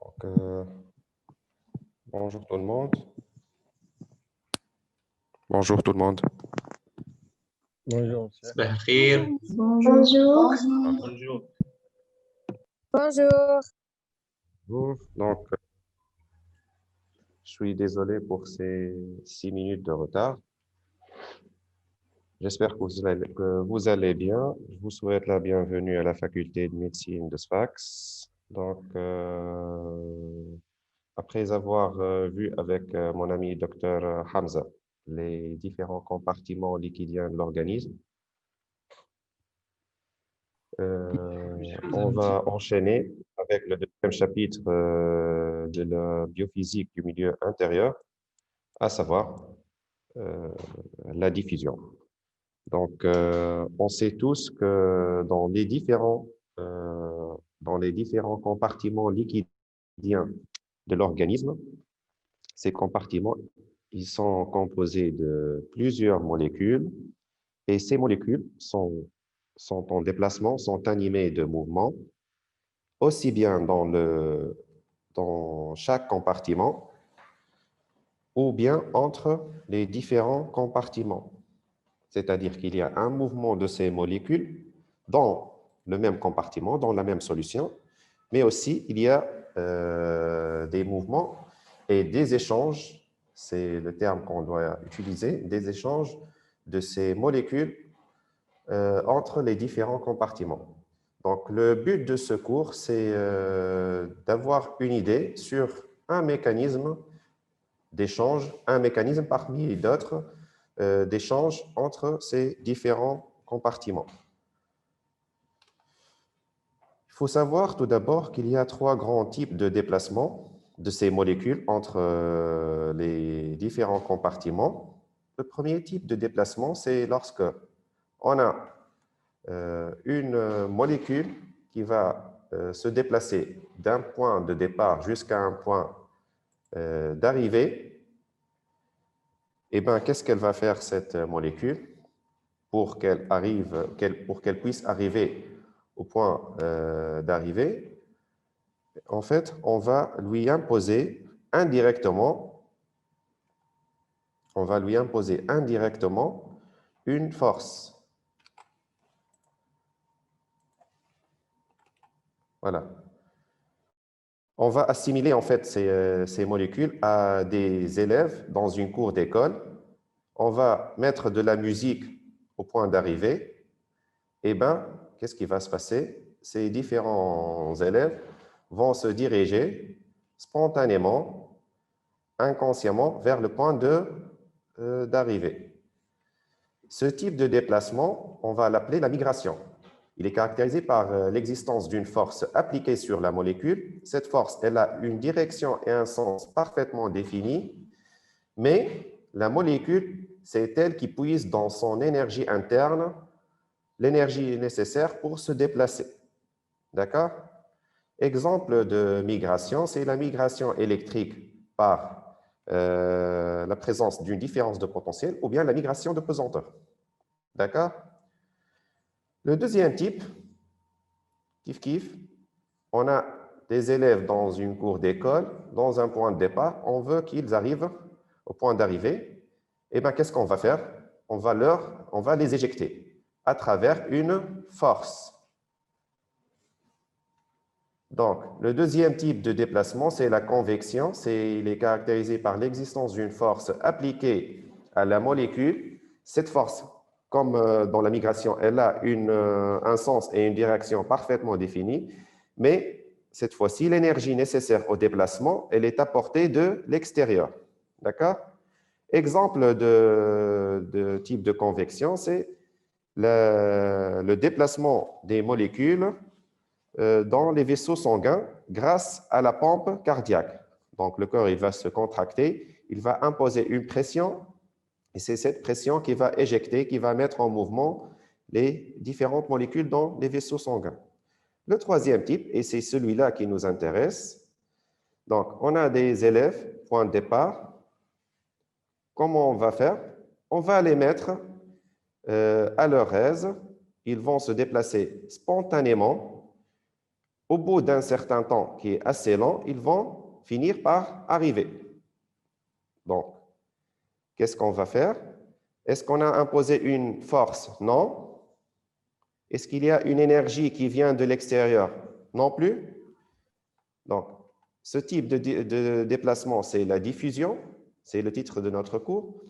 Donc, bonjour tout le monde. Bonjour tout le monde. Bonjour, monsieur. صباح الخير. Bonjour. Bonjour. Bonjour. Bonjour. Donc, je suis désolé pour ces 6 minutes de retard. J'espère que vous allez bien. Je vous souhaite la bienvenue à la faculté de médecine de Sfax. Donc, après avoir vu avec mon ami Dr Hamza les différents compartiments liquidiens de l'organisme, on va enchaîner avec le deuxième chapitre de la biophysique du milieu intérieur, à savoir la diffusion. Donc, on sait tous que dans les différents compartiments liquidiens de l'organisme, ces compartiments, ils sont composés de plusieurs molécules et ces molécules sont en déplacement, sont animées de mouvements, aussi bien dans chaque compartiment ou bien entre les différents compartiments. C'est-à-dire qu'il y a un mouvement de ces molécules dans le même compartiment, dans la même solution, mais aussi il y a des mouvements et des échanges, c'est le terme qu'on doit utiliser, des échanges de ces molécules entre les différents compartiments. Donc, le but de ce cours, c'est d'avoir une idée sur un mécanisme d'échange, un mécanisme parmi d'autres d'échange entre ces différents compartiments. Il faut savoir tout d'abord qu'il y a 3 grands types de déplacement de ces molécules entre les différents compartiments. Le premier type de déplacement, c'est lorsque on a une molécule qui va se déplacer d'un point de départ jusqu'à un point d'arrivée. Eh bien, qu'est-ce qu'elle va faire, cette molécule, pour qu'elle puisse arriver au point d'arrivée? En fait, on va lui imposer indirectement une force. Voilà. On va assimiler en fait ces molécules à des élèves dans une cour d'école. On va mettre de la musique au point d'arrivée. Eh bien, qu'est-ce qui va se passer? Ces différents élèves vont se diriger spontanément, inconsciemment, vers le point d'arrivée. Ce type de déplacement, on va l'appeler la migration. Il est caractérisé par l'existence d'une force appliquée sur la molécule. Cette force, elle a une direction et un sens parfaitement définis, mais la molécule, c'est elle qui puise dans son énergie interne l'énergie nécessaire pour se déplacer. D'accord? Exemple de migration, c'est la migration électrique par la présence d'une différence de potentiel ou bien la migration de pesanteur. D'accord? Le deuxième type, kiff, on a des élèves dans une cour d'école, dans un point de départ, on veut qu'ils arrivent au point d'arrivée. Eh bien, qu'est-ce qu'on va faire? On va les éjecter à travers une force. Donc, le deuxième type de déplacement, c'est la convection. Il est caractérisé par l'existence d'une force appliquée à la molécule. Cette force, comme dans la migration, elle a un sens et une direction parfaitement définis, mais cette fois-ci, l'énergie nécessaire au déplacement, elle est apportée de l'extérieur. D'accord? Exemple de type de convection, c'est le déplacement des molécules dans les vaisseaux sanguins grâce à la pompe cardiaque. Donc, le corps il va se contracter, il va imposer une pression, et c'est cette pression qui va éjecter, qui va mettre en mouvement les différentes molécules dans les vaisseaux sanguins. Le troisième type, et c'est celui-là qui nous intéresse, donc on a des élèves, point de départ. Comment on va faire? On va les mettre à leur aise, ils vont se déplacer spontanément au bout d'un certain temps qui est assez lent, ils vont finir par arriver. Donc, qu'est-ce qu'on va faire? Est-ce qu'on a imposé une force? Non. Est-ce qu'il y a une énergie qui vient de l'extérieur? Non plus. Donc, ce type de déplacement, c'est la diffusion, c'est le titre de notre cours.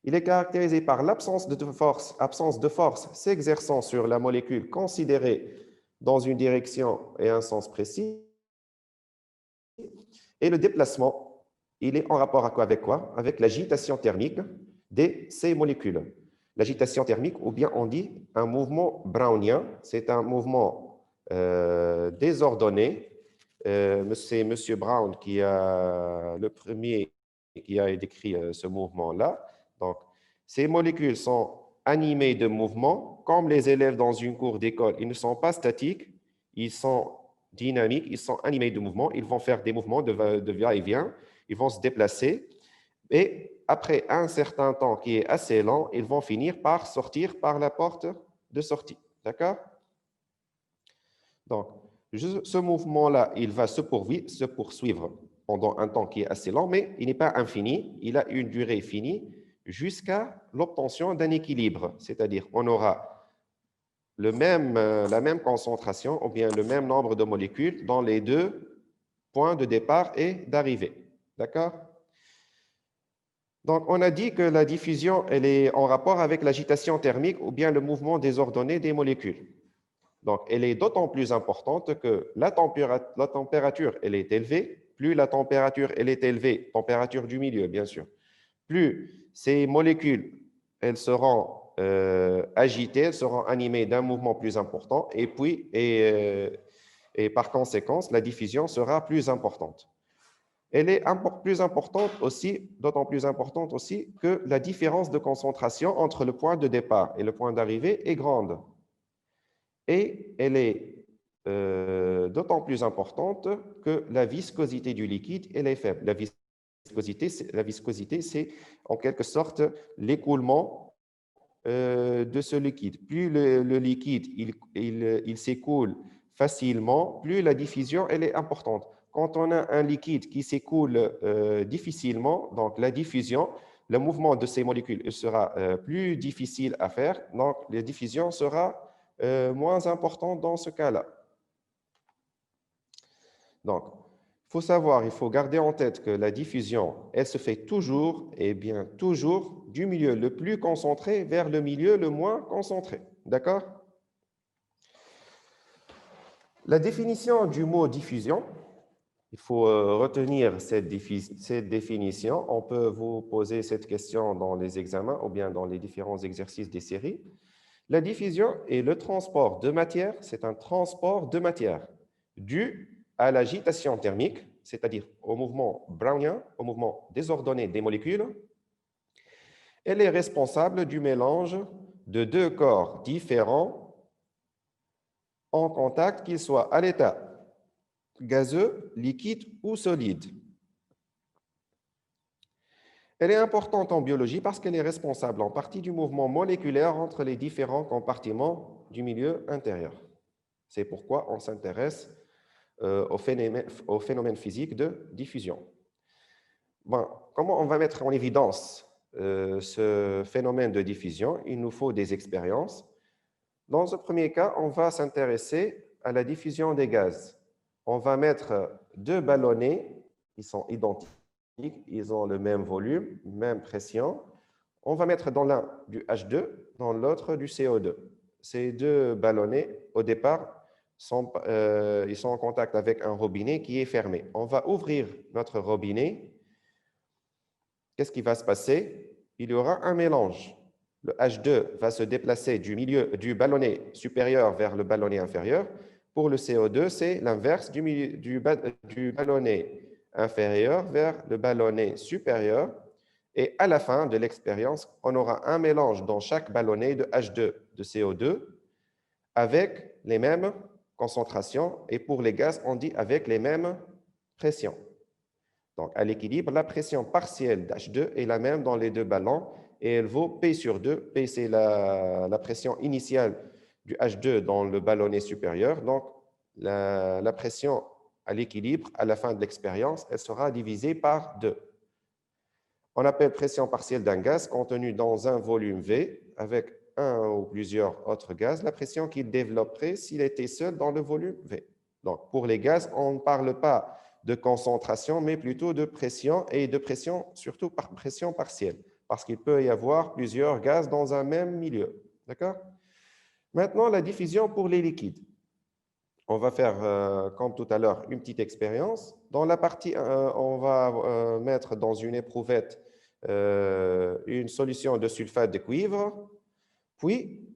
Il est caractérisé par l'absence de force s'exerçant sur la molécule considérée dans une direction et un sens précis. Et le déplacement, il est en rapport avec quoi? Avec l'agitation thermique de ces molécules. L'agitation thermique, ou bien on dit un mouvement brownien, c'est un mouvement désordonné. C'est M. Brown qui a le premier qui a décrit ce mouvement-là. Donc, ces molécules sont animées de mouvement. Comme les élèves dans une cour d'école, ils ne sont pas statiques, ils sont dynamiques, ils sont animés de mouvement, ils vont faire des mouvements de va-et-vient, ils vont se déplacer. Et après un certain temps qui est assez lent, ils vont finir par sortir par la porte de sortie. D'accord? Donc, ce mouvement-là, il va se poursuivre pendant un temps qui est assez lent, mais il n'est pas infini, il a une durée finie jusqu'à l'obtention d'un équilibre. C'est-à-dire, on aura la même concentration ou bien le même nombre de molécules dans les deux points de départ et d'arrivée. D'accord? Donc, on a dit que la diffusion, elle est en rapport avec l'agitation thermique ou bien le mouvement désordonné des molécules. Donc, elle est d'autant plus importante que la température, elle est élevée. Plus la température, elle est élevée, température du milieu, bien sûr, plus ces molécules, elles seront agitées, elles seront animées d'un mouvement plus important, et par conséquence, la diffusion sera plus importante. Elle est plus importante aussi, d'autant plus importante aussi que la différence de concentration entre le point de départ et le point d'arrivée est grande. Et elle est d'autant plus importante que la viscosité du liquide, elle est faible. La viscosité, c'est en quelque sorte l'écoulement de ce liquide. Plus le liquide il s'écoule facilement, plus la diffusion elle est importante. Quand on a un liquide qui s'écoule difficilement, donc la diffusion, le mouvement de ces molécules il sera plus difficile à faire, donc la diffusion sera moins importante dans ce cas-là. Donc, il faut savoir, il faut garder en tête que la diffusion, elle se fait toujours, et bien toujours, du milieu le plus concentré vers le milieu le moins concentré. D'accord? La définition du mot diffusion, il faut retenir cette définition. On peut vous poser cette question dans les examens ou bien dans les différents exercices des séries. La diffusion est le transport de matière, c'est un transport de matière dû à l'agitation thermique, c'est-à-dire au mouvement brownien, au mouvement désordonné des molécules. Elle est responsable du mélange de deux corps différents en contact, qu'ils soient à l'état gazeux, liquide ou solide. Elle est importante en biologie parce qu'elle est responsable en partie du mouvement moléculaire entre les différents compartiments du milieu intérieur. C'est pourquoi on s'intéresse au phénomène physique de diffusion. Bon, comment on va mettre en évidence ce phénomène de diffusion? Il nous faut des expériences. Dans ce premier cas, on va s'intéresser à la diffusion des gaz. On va mettre deux ballonnets, ils sont identiques, ils ont le même volume, même pression. On va mettre dans l'un du H2, dans l'autre du CO2. Ces deux ballonnets, au départ, ils sont en contact avec un robinet qui est fermé. On va ouvrir notre robinet. Qu'est-ce qui va se passer? Il y aura un mélange. Le H2 va se déplacer du ballonnet supérieur vers le ballonnet inférieur. Pour le CO2, c'est l'inverse du ballonnet inférieur vers le ballonnet supérieur. Et à la fin de l'expérience, on aura un mélange dans chaque ballonnet de H2 de CO2 avec les mêmes concentrations. Et pour les gaz, on dit avec les mêmes pressions. Donc, à l'équilibre, la pression partielle d'H2 est la même dans les deux ballons et elle vaut P sur 2. P, c'est la pression initiale du H2 dans le ballonnet supérieur. Donc, la pression à l'équilibre à la fin de l'expérience, elle sera divisée par 2. On appelle pression partielle d'un gaz contenu dans un volume V avec un ou plusieurs autres gaz, la pression qu'il développerait s'il était seul dans le volume V. Donc, pour les gaz, on ne parle pas de concentration, mais plutôt de pression, et de pression, surtout par pression partielle, parce qu'il peut y avoir plusieurs gaz dans un même milieu. D'accord? Maintenant, la diffusion pour les liquides. On va faire, comme tout à l'heure, une petite expérience. Dans la partie 1, on va mettre dans une éprouvette une solution de sulfate de cuivre, puis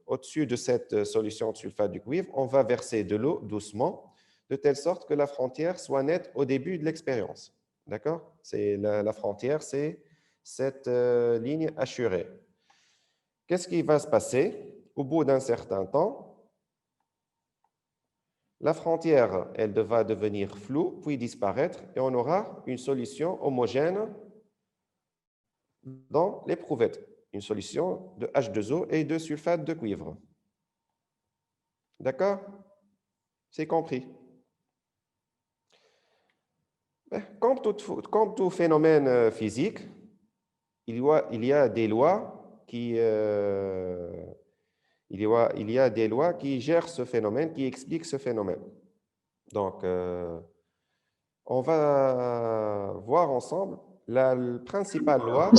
au-dessus de cette solution de sulfate de cuivre, on va verser de l'eau doucement, de telle sorte que la frontière soit nette au début de l'expérience. D'accord? La frontière, c'est cette ligne assurée. Qu'est-ce qui va se passer? Au bout d'un certain temps, la frontière, elle va devenir floue, puis disparaître, et on aura une solution homogène dans l'éprouvette, une solution de H2O et de sulfate de cuivre. D'accord? C'est compris. Comme tout phénomène physique, il y a des lois qui, il y a des lois qui gèrent ce phénomène, qui expliquent ce phénomène. Donc, on va voir ensemble la principale loi.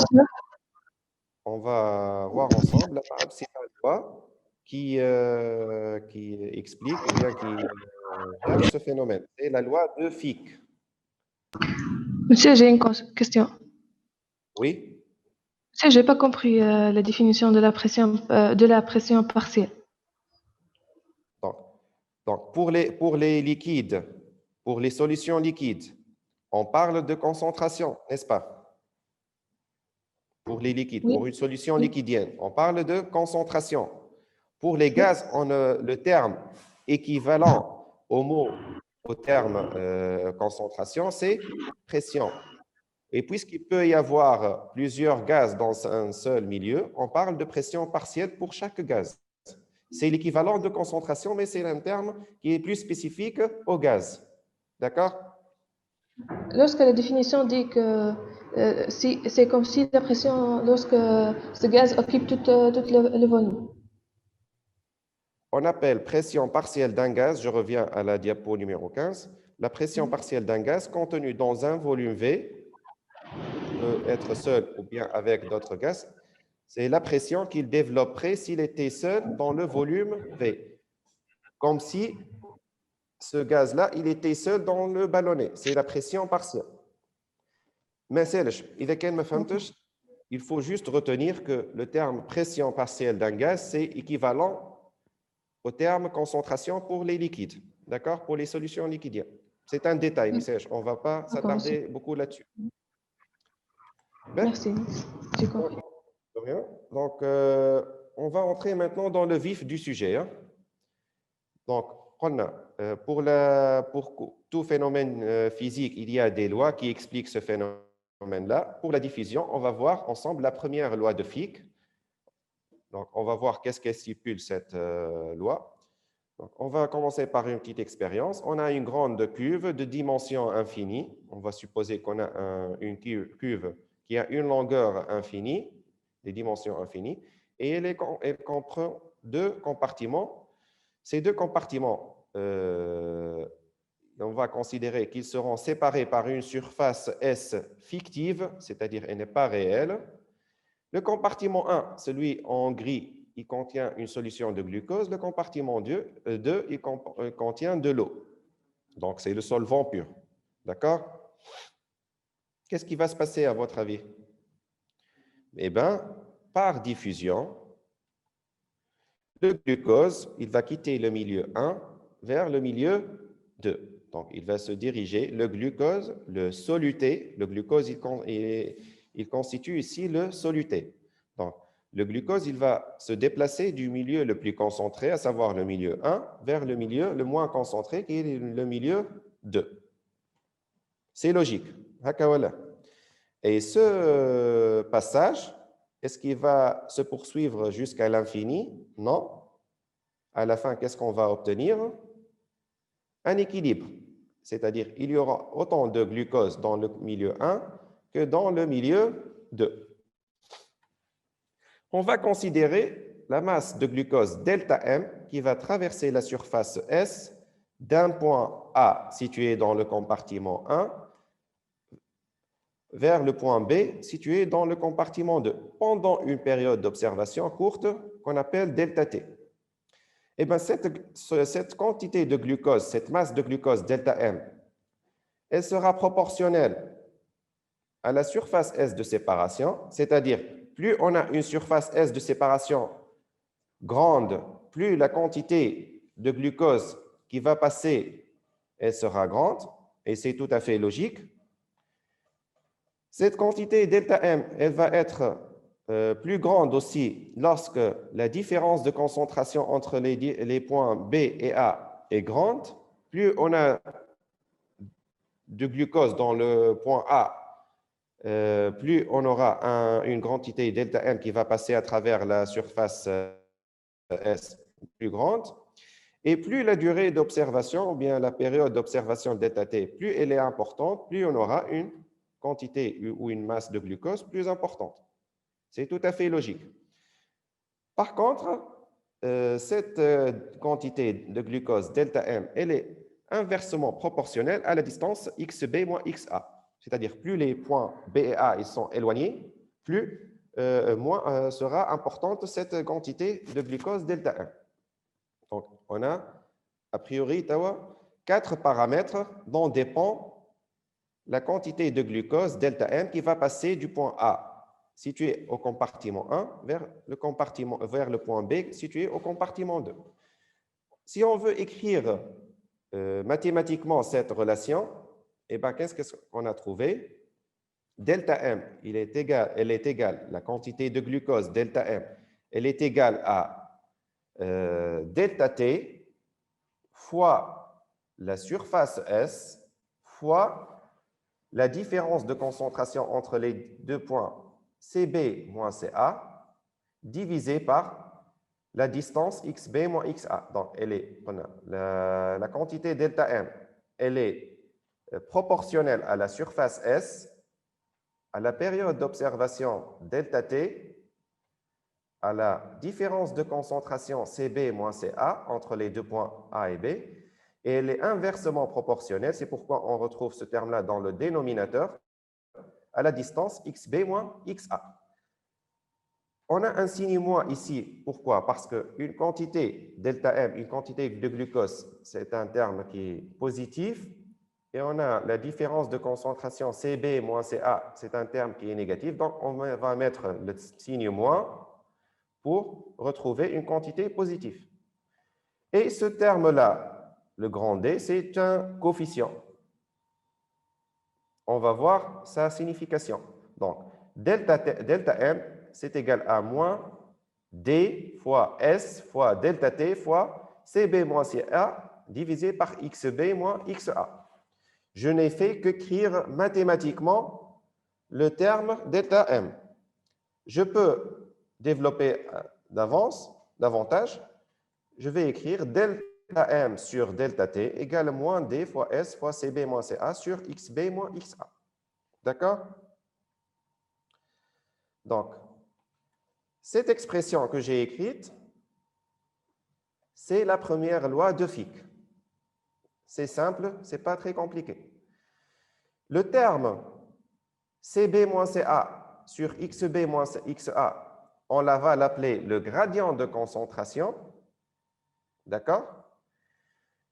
On va voir ensemble la principale loi qui explique ou bien qui gère ce phénomène. C'est la loi de Fick. Monsieur, j'ai une question. Oui. Monsieur, j'ai pas compris la définition de la pression partielle. Donc pour les liquides, pour les solutions liquides, on parle de concentration, n'est-ce pas? Pour les liquides, Oui. pour une solution liquidienne, on parle de concentration. Pour les gaz, le terme équivalent au terme concentration, c'est pression. Et puisqu'il peut y avoir plusieurs gaz dans un seul milieu, on parle de pression partielle pour chaque gaz. C'est l'équivalent de concentration, mais c'est un terme qui est plus spécifique au gaz. D'accord? Lorsque la définition dit que c'est comme si la pression, lorsque ce gaz occupe tout le volume. On appelle pression partielle d'un gaz, je reviens à la diapo numéro 15, la pression partielle d'un gaz contenu dans un volume V, peut être seul ou bien avec d'autres gaz, c'est la pression qu'il développerait s'il était seul dans le volume V. Comme si ce gaz-là, il était seul dans le ballonnet. C'est la pression partielle. Mais il faut juste retenir que le terme pression partielle d'un gaz, c'est équivalent au terme concentration pour les liquides. D'accord? Pour les solutions liquidiennes. C'est un détail, mais on ne va pas s'attarder beaucoup là-dessus. Merci, j'ai compris. Donc, on va entrer maintenant dans le vif du sujet. Hein. Donc, pour tout phénomène physique, il y a des lois qui expliquent ce phénomène-là. Pour la diffusion, on va voir ensemble la première loi de Fick. Donc, on va voir qu'est-ce qu'elle stipule cette loi. Donc, on va commencer par une petite expérience. On a une grande cuve de dimension infinie. On va supposer qu'on a une cuve qui a une longueur infinie, des dimensions infinies, et elle comprend 2 compartiments. Ces 2 compartiments, on va considérer qu'ils seront séparés par une surface S fictive, c'est-à-dire elle n'est pas réelle. Le compartiment 1, celui en gris, il contient une solution de glucose. Le compartiment 2, il contient de l'eau. Donc, c'est le solvant pur. D'accord? Qu'est-ce qui va se passer à votre avis? Eh bien, par diffusion, le glucose, il va quitter le milieu 1 vers le milieu 2. Donc, il va se diriger, le glucose, le soluté, le glucose, il constitue ici le soluté. Donc, le glucose, il va se déplacer du milieu le plus concentré, à savoir le milieu 1, vers le milieu le moins concentré, qui est le milieu 2. C'est logique. Et ce passage, est-ce qu'il va se poursuivre jusqu'à l'infini? Non. à la fin, qu'est-ce qu'on va obtenir? Un équilibre. C'est-à-dire, il y aura autant de glucose dans le milieu 1 que dans le milieu 2. On va considérer la masse de glucose delta M qui va traverser la surface S d'un point A situé dans le compartiment 1 vers le point B situé dans le compartiment 2 pendant une période d'observation courte qu'on appelle delta T. Eh bien, cette quantité de glucose, cette masse de glucose delta M, elle sera proportionnelle à la surface S de séparation, c'est-à-dire plus on a une surface S de séparation grande, plus la quantité de glucose qui va passer, elle sera grande, et c'est tout à fait logique. Cette quantité delta M, elle va être plus grande aussi lorsque la différence de concentration entre les points B et A est grande. Plus on a de glucose dans le point A, plus on aura une quantité delta M qui va passer à travers la surface S plus grande. Et plus la durée d'observation, ou bien la période d'observation delta T, plus elle est importante, plus on aura une quantité ou une masse de glucose plus importante. C'est tout à fait logique. Par contre, cette quantité de glucose delta M, elle est inversement proportionnelle à la distance XB moins XA. C'est-à-dire, plus les points B et A ils sont éloignés, plus moins sera importante cette quantité de glucose delta M. Donc, on a, a priori, 4 paramètres dont dépend la quantité de glucose delta M qui va passer du point A situé au compartiment 1 vers le point B situé au compartiment 2. Si on veut écrire mathématiquement cette relation, eh ben, qu'est-ce qu'on a trouvé? Delta M, elle est égale, la quantité de glucose delta M, elle est égale à delta T fois la surface S fois la différence de concentration entre les deux points CB moins CA divisé par la distance XB moins XA. Donc, la quantité delta M, elle est proportionnelle à la surface S, à la période d'observation delta T, à la différence de concentration CB moins CA entre les deux points A et B, et elle est inversement proportionnelle, c'est pourquoi on retrouve ce terme-là dans le dénominateur, à la distance XB moins XA. On a un signe moins ici. Pourquoi? Parce qu'une quantité delta M, une quantité de glucose, c'est un terme qui est positif, et on a la différence de concentration CB moins CA, c'est un terme qui est négatif, donc on va mettre le signe moins pour retrouver une quantité positive. Et ce terme-là, le grand D, c'est un coefficient. On va voir sa signification. Donc, delta M, c'est égal à moins D fois S fois delta T fois CB moins CA divisé par XB moins XA. Je n'ai fait qu'écrire mathématiquement le terme delta M. Je peux développer davantage. Je vais écrire delta M sur delta T égale moins D fois S fois CB moins CA sur XB moins XA. D'accord? Donc, cette expression que j'ai écrite, c'est la première loi de Fick. C'est simple, ce n'est pas très compliqué. Le terme CB moins CA sur XB moins XA, on va l'appeler le gradient de concentration. D'accord?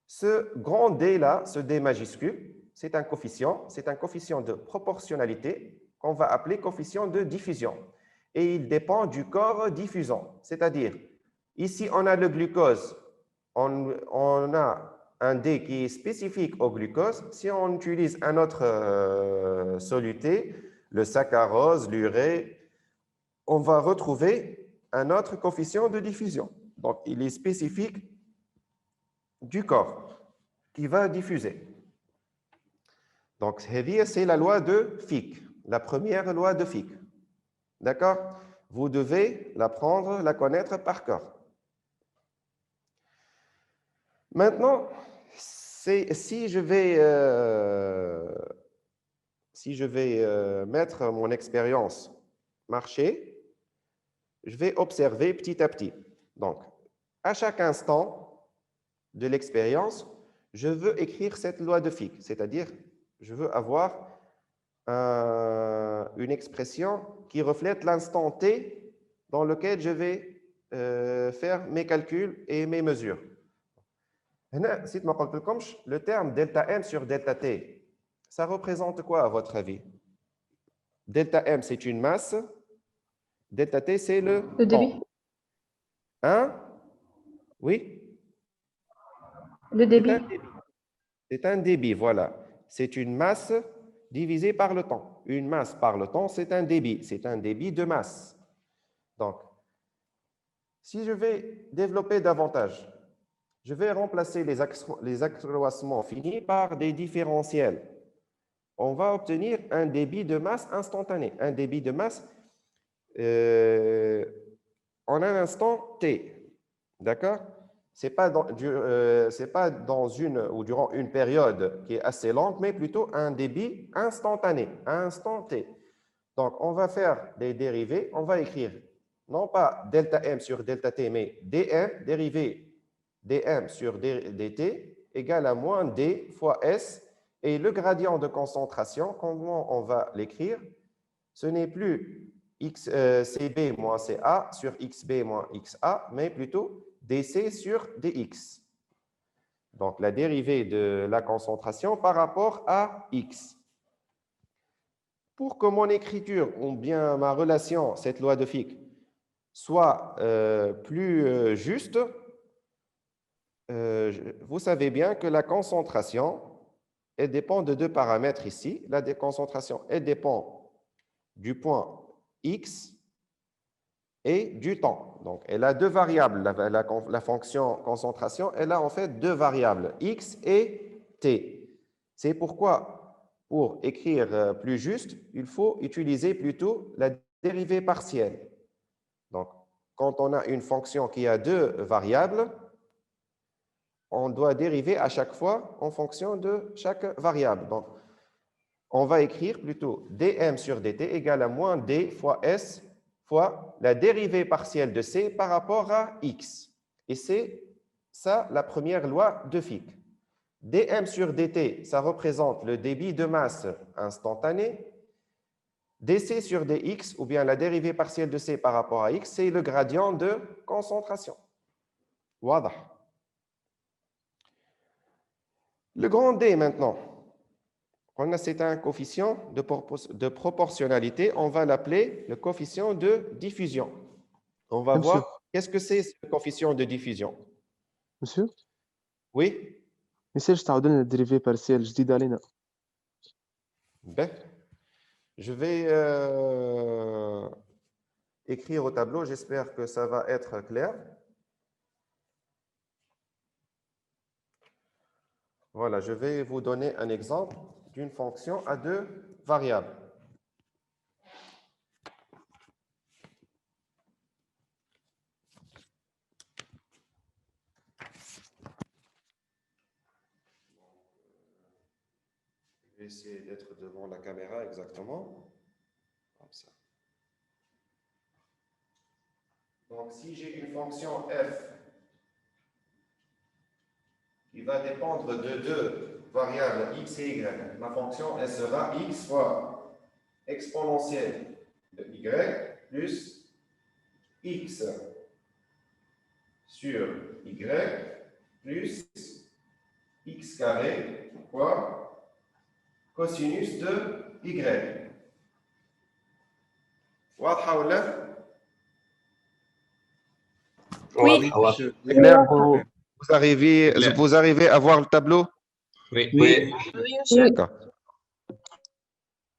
Ce grand D-là, ce D majuscule, c'est un coefficient de proportionnalité qu'on va appeler coefficient de diffusion. Et il dépend du corps diffusant. C'est-à-dire, ici, on a le glucose, on a un D qui est spécifique au glucose. Si on utilise un autre soluté, le saccharose, l'urée, on va retrouver un autre coefficient de diffusion. Donc, il est spécifique du corps qui va diffuser. Donc, c'est la loi de Fick, la première loi de Fick. D'accord? Vous devez l'apprendre, la connaître par cœur. Maintenant, si je vais, mettre mon expérience marcher, je vais observer petit à petit. Donc, à chaque instant de l'expérience, je veux écrire cette loi de Fick, c'est-à-dire, je veux avoir une expression qui reflète l'instant T dans lequel je vais faire mes calculs et mes mesures. هنا نسيت ما قلت لكمش le terme delta M sur delta T, ça représente quoi à votre avis? Delta M, c'est une masse. Delta T, c'est le Le débit. temps. Hein? Oui? Le C'est débit. un débit. C'est un débit, voilà. C'est une masse divisée par le temps. Une masse par le temps, c'est un débit. C'est un débit de masse. Donc, si je vais développer davantage, je vais remplacer les accroissements finis par des différentiels. On va obtenir un débit de masse instantané. Un débit de masse en un instant T. D'accord? Ce n'est pas dans une ou durant une période qui est assez longue, mais plutôt un débit instantané, à instant T. Donc, on va faire des dérivés. On va écrire non pas delta M sur delta T, mais dm, dérivé dm sur dt, égale à moins d fois S. Et le gradient de concentration, comment on va l'écrire? Ce n'est plus CB moins CA sur XB moins XA, mais plutôt DC sur DX. Donc, la dérivée de la concentration par rapport à X. Pour que mon écriture, ou bien ma relation, cette loi de Fick, soit plus juste, vous savez bien que la concentration, elle dépend de deux paramètres ici. La concentration, elle dépend du point X et du temps. Donc, elle a deux variables. La fonction concentration, elle a en fait deux variables, X et T. C'est pourquoi, pour écrire plus juste, il faut utiliser plutôt la dérivée partielle. Donc, quand on a une fonction qui a deux variables, on doit dériver à chaque fois en fonction de chaque variable. Donc, on va écrire plutôt dm sur dt égale à moins d fois s fois la dérivée partielle de c par rapport à x. Et c'est ça la première loi de Fick. dm sur dt, ça représente le débit de masse instantané. dc sur dx, ou bien la dérivée partielle de c par rapport à x, c'est le gradient de concentration. واضح. Le grand D maintenant. C'est un coefficient de proportionnalité. On va l'appeler le coefficient de diffusion. On va Monsieur. voir qu'est-ce que c'est ce coefficient de diffusion. Monsieur, Oui? ميساج تعاود لنا الديريفي بارسيال جديد علينا. Ben, je vais écrire au tableau. J'espère que ça va être clair. Voilà, je vais vous donner un exemple d'une fonction à deux variables. Je vais essayer d'être devant la caméra exactement. Comme ça. Donc, si j'ai une fonction f qui va dépendre de deux variables x et y, ma fonction, elle sera x fois exponentielle de y plus x sur y plus x carré fois cosinus de y. واضحة ولا؟ Oui. C'est clair? Vous arrivez à voir le tableau? Oui. Oui, monsieur. D'accord.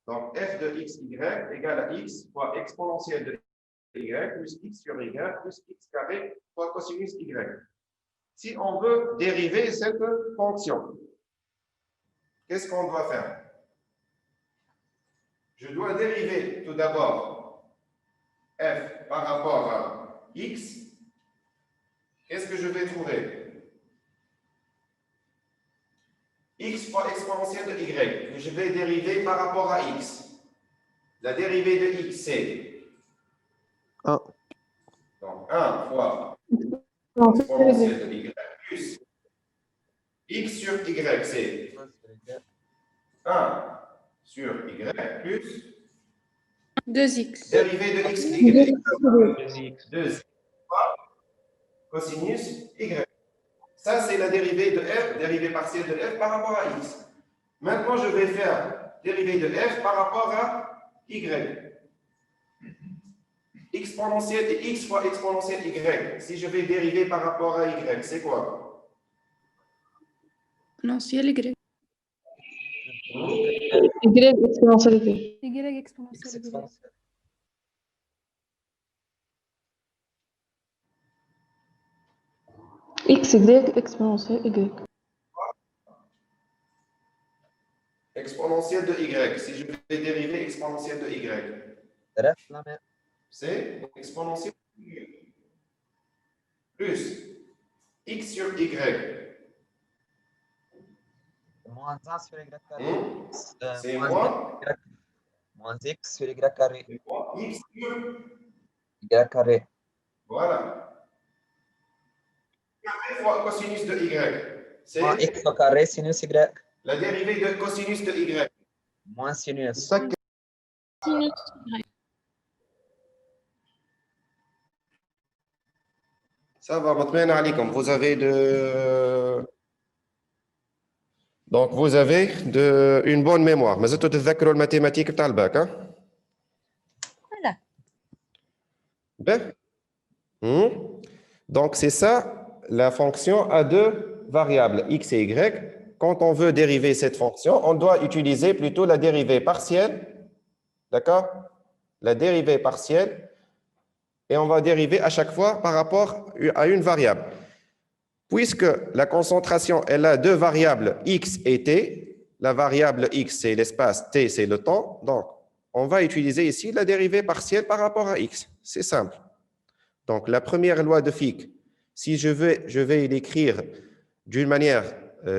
Donc, f de x, y égale à x fois exponentielle de y plus x sur y plus x carré fois cosinus y. Si on veut dériver cette fonction, qu'est-ce qu'on doit faire? Je dois dériver tout d'abord f par rapport à x. Qu'est-ce que je vais trouver? x fois exponentielle de y, que je vais dériver par rapport à x. La dérivée de x, c'est 1. donc 1 fois Non, c'est exponentielle de y plus x sur y, c'est 1 sur y plus 2x. dérivée de x de y, 2 fois cosinus y. Ça, c'est la dérivée de f, dérivée partielle de f par rapport à x. Maintenant, je vais faire dérivée de f par rapport à y. Exponentielle de x fois exponentielle y. Si je vais dériver par rapport à y, c'est quoi? Exponentielle y. Y exponentielle y. Y exponentielle y. X, Y exponentielle y. Exponentielle de y. Si je vais dériver exponentielle de y, c'est exponentielle de y. Plus x sur y. Moins 1 sur y carré. C'est moins Moins x sur y carré. x sur Y carré. voilà. Carré fois cosinus de y. Moins C'est x au carré sinus y. la dérivée de cosinus de y. Moins sinus. Sinus y. Ça va, مطمئن عليكم. Vous avez donc vous avez une bonne mémoire. Mais زلتوا تتذكروا الماتيماتيك بتاع الباك hein? Voilà. Ben. Donc c'est ça la fonction à deux variables x et y. Quand on veut dériver cette fonction, on doit utiliser plutôt la dérivée partielle. D'accord? La dérivée partielle. Et on va dériver à chaque fois par rapport à une variable. Puisque la concentration, elle a deux variables x et t, la variable x, c'est l'espace, t, c'est le temps. Donc, on va utiliser ici la dérivée partielle par rapport à x. C'est simple. Donc, la première loi de Fick, si je vais l'écrire d'une manière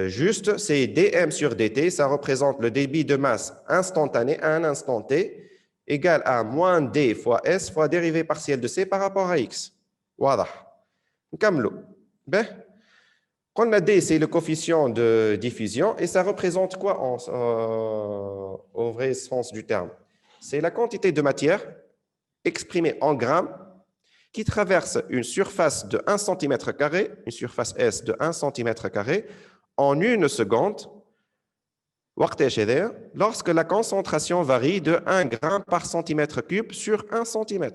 juste, c'est dm sur dt, ça représente le débit de masse instantané à un instant t, égal à moins d fois s fois dérivée partielle de c par rapport à x. Voilà. نكملوا. Ben, quand on a d, c'est le coefficient de diffusion, et ça représente quoi au vrai sens du terme? C'est la quantité de matière exprimée en grammes qui traverse une surface de 1 cm², une surface S de 1 cm², en une seconde, lorsque la concentration varie de 1 g par centimètre cube sur 1 cm.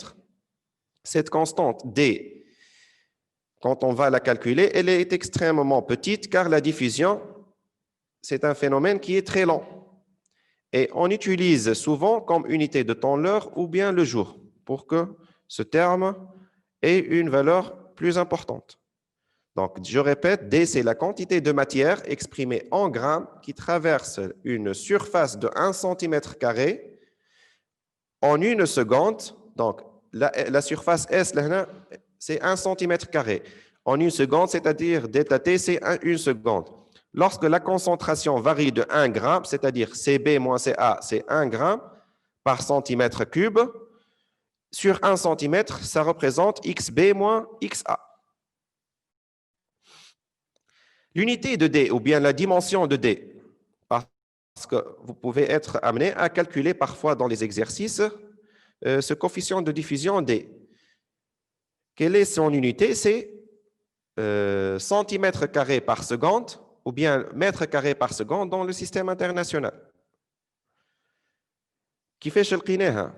Cette constante D, quand on va la calculer, elle est extrêmement petite car la diffusion, c'est un phénomène qui est très lent. Et on utilise souvent comme unité de temps l'heure ou bien le jour pour que ce terme ait une valeur plus importante. Donc, je répète, D, c'est la quantité de matière exprimée en grammes qui traverse une surface de 1 cm² en une seconde. Donc, la surface S, c'est 1 cm². En une seconde, c'est-à-dire delta T, c'est une seconde. Lorsque la concentration varie de 1 g, c'est-à-dire Cb moins Ca, c'est 1 g par centimètre cube, sur 1 cm, ça représente Xb moins Xa. L'unité de D, ou bien la dimension de D, parce que vous pouvez être amené à calculer parfois dans les exercices ce coefficient de diffusion D. Quelle est son unité? C'est centimètre carré par seconde, ou bien mètre carré par seconde dans le système international.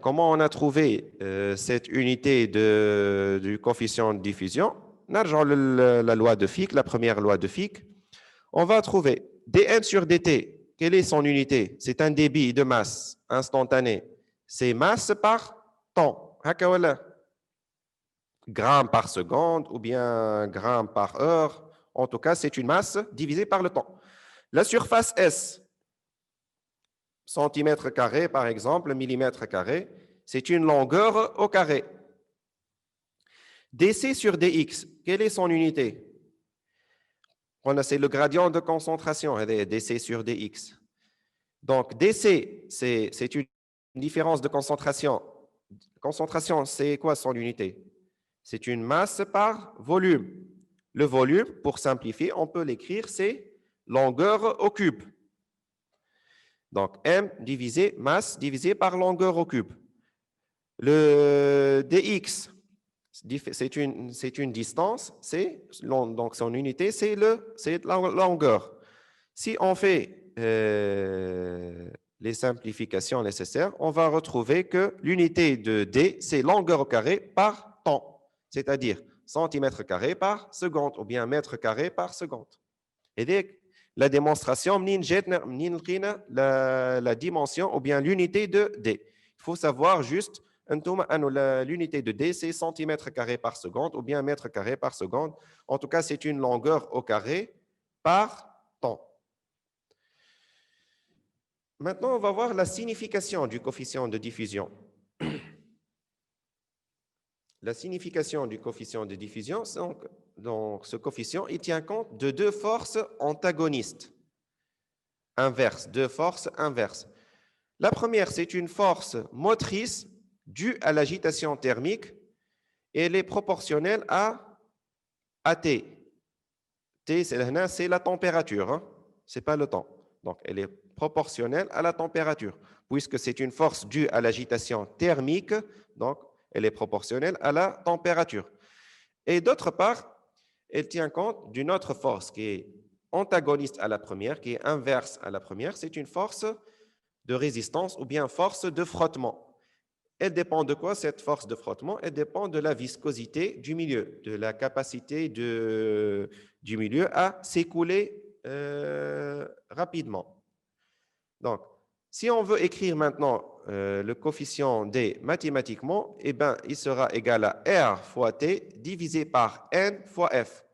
Comment on a trouvé cette unité du coefficient de diffusion? La loi de Fick, la première loi de Fick. On va trouver dm sur dt. Quelle est son unité? C'est un débit de masse instantané. C'est masse par temps. Grammes par seconde ou bien grammes par heure. En tout cas, c'est une masse divisée par le temps. La surface S, centimètre carré par exemple, millimètre carré, c'est une longueur au carré. dc sur dx, quelle est son unité? C'est le gradient de concentration, dc sur dx. Donc, dc, c'est une différence de concentration. Concentration, c'est quoi son unité? C'est une masse par volume. Le volume, pour simplifier, on peut l'écrire, c'est longueur au cube. Donc, m divisé masse divisé par longueur au cube. Le dx, c'est une distance, donc son unité, c'est la longueur. Si on fait les simplifications nécessaires, on va retrouver que l'unité de d, c'est longueur au carré par temps, c'est-à-dire centimètre carré par seconde ou bien mètre carré par seconde. Et dès la démonstration, la dimension ou bien l'unité de d. Il faut savoir juste l'unité de d, c'est centimètre carré par seconde ou bien mètre carré par seconde. En tout cas, c'est une longueur au carré par temps. Maintenant, on va voir la signification du coefficient de diffusion. La signification du coefficient de diffusion, donc ce coefficient, il tient compte de deux forces antagonistes, inverses, deux forces inverses. La première, c'est une force motrice due à l'agitation thermique et elle est proportionnelle à T. T, c'est la température, hein? Ce n'est pas le temps. Donc, elle est proportionnelle à la température. Puisque c'est une force due à l'agitation thermique, donc elle est proportionnelle à la température. Et d'autre part, elle tient compte d'une autre force qui est antagoniste à la première, qui est inverse à la première. C'est une force de résistance ou bien force de frottement. Elle dépend de quoi, cette force de frottement? Elle dépend de la viscosité du milieu, de la capacité du milieu à s'écouler rapidement. Donc, si on veut écrire maintenant le coefficient D mathématiquement, eh ben, il sera égal à R fois T divisé par N fois F.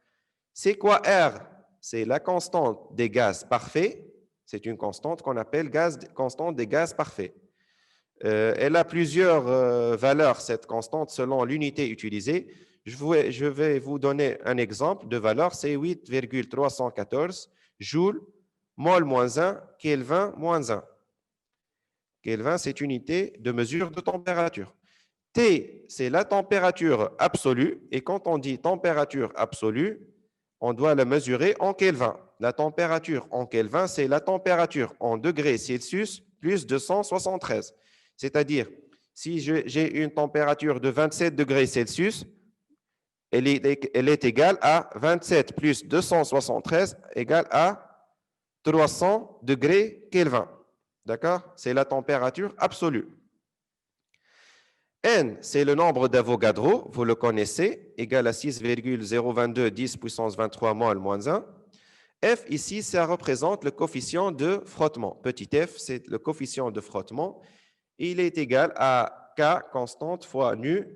C'est quoi R? C'est la constante des gaz parfaits. C'est une constante qu'on appelle constante des gaz parfaits. Elle a plusieurs valeurs, cette constante, selon l'unité utilisée. Je vais vous donner un exemple de valeur, c'est 8,314 joules, mol moins 1, Kelvin moins 1. Kelvin, c'est une unité de mesure de température. T, c'est la température absolue, et quand on dit température absolue, on doit la mesurer en Kelvin. La température en Kelvin, c'est la température en degrés Celsius plus 273. C'est-à-dire, si j'ai une température de 27 degrés Celsius, elle est égale à 27 plus 273 égale à 300 degrés Kelvin. D'accord? C'est la température absolue. N, c'est le nombre d'Avogadro, vous le connaissez, égal à 6,022 10 puissance 23 mol moins 1. F, ici, ça représente le coefficient de frottement. Petit f, c'est le coefficient de frottement. Il est égal à K constante fois nu,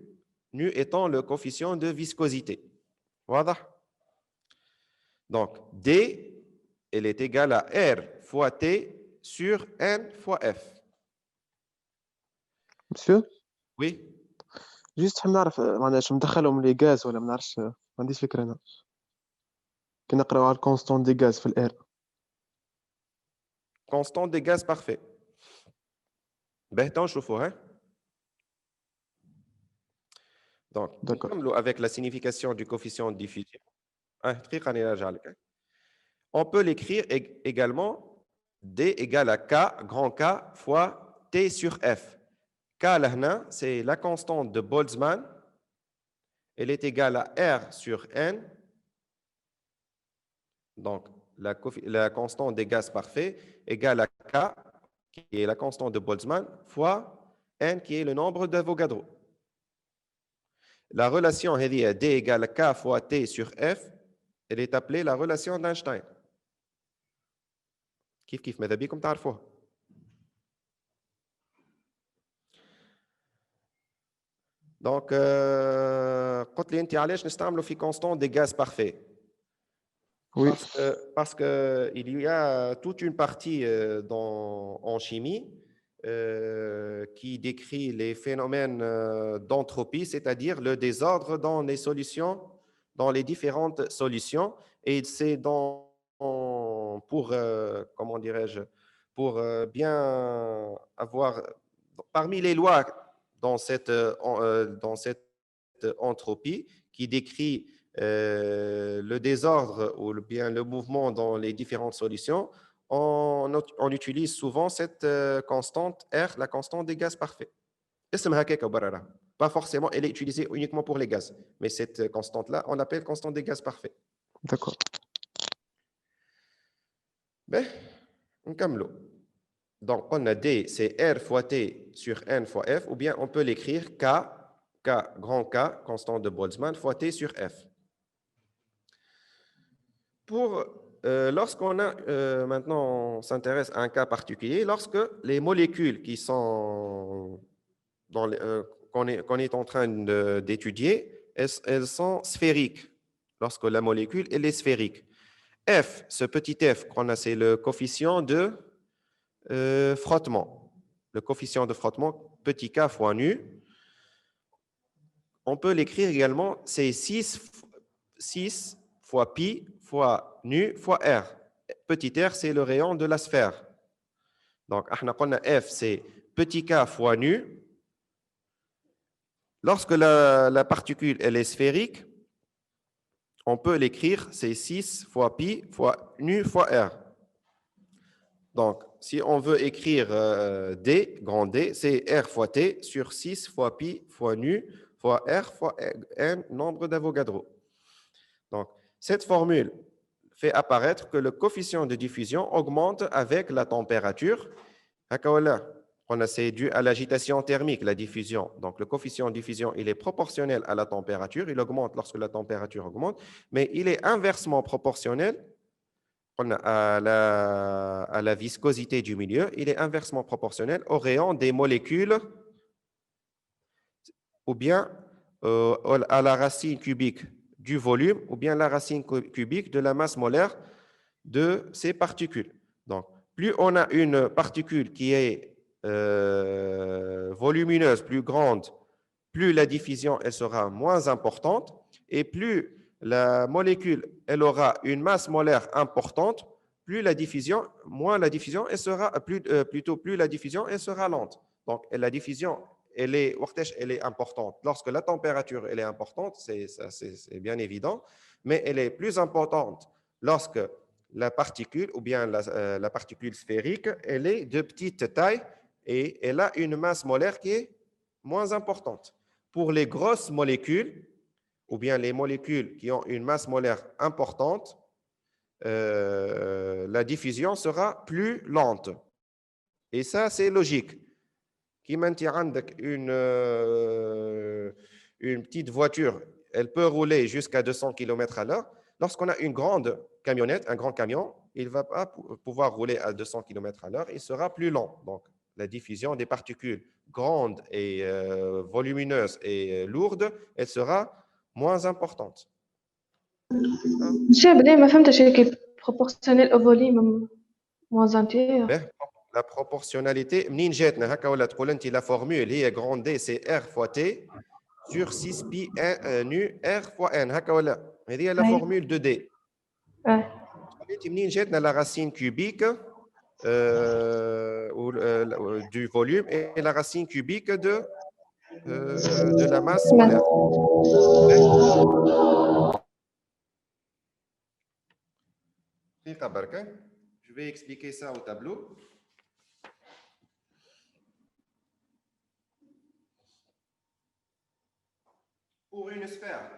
nu étant le coefficient de viscosité. Voilà. Donc, D, elle est égale à R fois T sur N fois F. Monsieur, Oui. juste حاب نعرف معناش مدخلهم لي غاز ولا ما نعرفش ما عنديش فكره انا كي نقراو على الكونستون دي غاز في الار. Constante des gaz parfaits. Donc, D'accord. avec la signification du coefficient de diffusion, on peut l'écrire également D égale à K, grand K, fois T sur F. K, c'est la constante de Boltzmann. Elle est égale à R sur N. Donc, la constante des gaz parfaits égale à K, qui est la constante de Boltzmann, fois N, qui est le nombre d'Avogadro. La relation D égale à K fois T sur F, elle est appelée la relation d'Einstein. كيف ماذا بيكم تعرفوها. Donc, قلت لي انت علاش نستعملوا في constante des gaz parfaits. Oui. Parce qu'il y a toute une partie en chimie qui décrit les phénomènes d'entropie, c'est-à-dire le désordre dans les solutions, dans les différentes solutions. Et c'est dans pour comment dirais-je, pour bien avoir, parmi les lois dans cette entropie qui décrit le désordre ou bien le mouvement dans les différentes solutions, on utilise souvent cette constante R, la constante des gaz parfaits. اسمها كيكه وبررة. Pas forcément, elle est utilisée uniquement pour les gaz, mais cette constante-là, on l'appelle constante des gaz parfaits. D'accord. Ben, نكملوا. Donc, on a D, c'est R fois T sur N fois F, ou bien on peut l'écrire K, grand K, constante de Boltzmann, fois T sur F. Lorsqu'on a, maintenant, on s'intéresse à un cas particulier, lorsque les molécules qui sont qu'on est en train d'étudier, elles sont sphériques, lorsque la molécule elle est sphérique. F, ce petit f qu'on a, c'est le coefficient de frottement. Le coefficient de frottement, petit k fois nu. On peut l'écrire également, c'est 6 fois pi fois nu fois r. Petit r, c'est le rayon de la sphère. Donc, on a f, c'est petit k fois nu. Lorsque la particule elle est sphérique, on peut l'écrire, c'est 6 fois pi fois nu fois r. Donc, si on veut écrire D, grand D, c'est R fois T sur 6 fois pi fois nu fois R fois N, nombre d'Avogadro. Donc, cette formule fait apparaître que le coefficient de diffusion augmente avec la température. C'est dû à l'agitation thermique, la diffusion. Donc, le coefficient de diffusion, il est proportionnel à la température. Il augmente lorsque la température augmente, mais il est inversement proportionnel à la viscosité du milieu. Il est inversement proportionnel au rayon des molécules ou bien à la racine cubique du volume ou bien la racine cubique de la masse molaire de ces particules. Donc, plus on a une particule qui est volumineuse, plus grande, plus la diffusion elle sera moins importante et plus la molécule elle aura une masse molaire importante, plus la diffusion, moins la diffusion elle sera plutôt plus la diffusion elle sera lente. Donc la diffusion elle est importante. Lorsque la température elle est importante, c'est bien évident, mais elle est plus importante lorsque la particule ou bien la particule sphérique, elle est de petite taille et elle a une masse molaire qui est moins importante. Pour les grosses molécules, ou bien les molécules qui ont une masse molaire importante, la diffusion sera plus lente. Et ça, c'est logique. Qui maintient une petite voiture, elle peut rouler jusqu'à 200 km à l'heure. Lorsqu'on a une grande camionnette, un grand camion, il ne va pas pouvoir rouler à 200 km à l'heure, il sera plus lent. Donc, la diffusion des particules grandes et volumineuses et lourdes, elle sera moins importante. Monsieur Abdel, ma femme t'a chez proportionnel au volume moins entier. La proportionnalité, la formule est grande D, c'est R fois T sur 6 pi nu R fois N. C'est la formule de D. La racine cubique du volume et la racine cubique de la masse molaire. Je vais expliquer ça au tableau. Pour une sphère,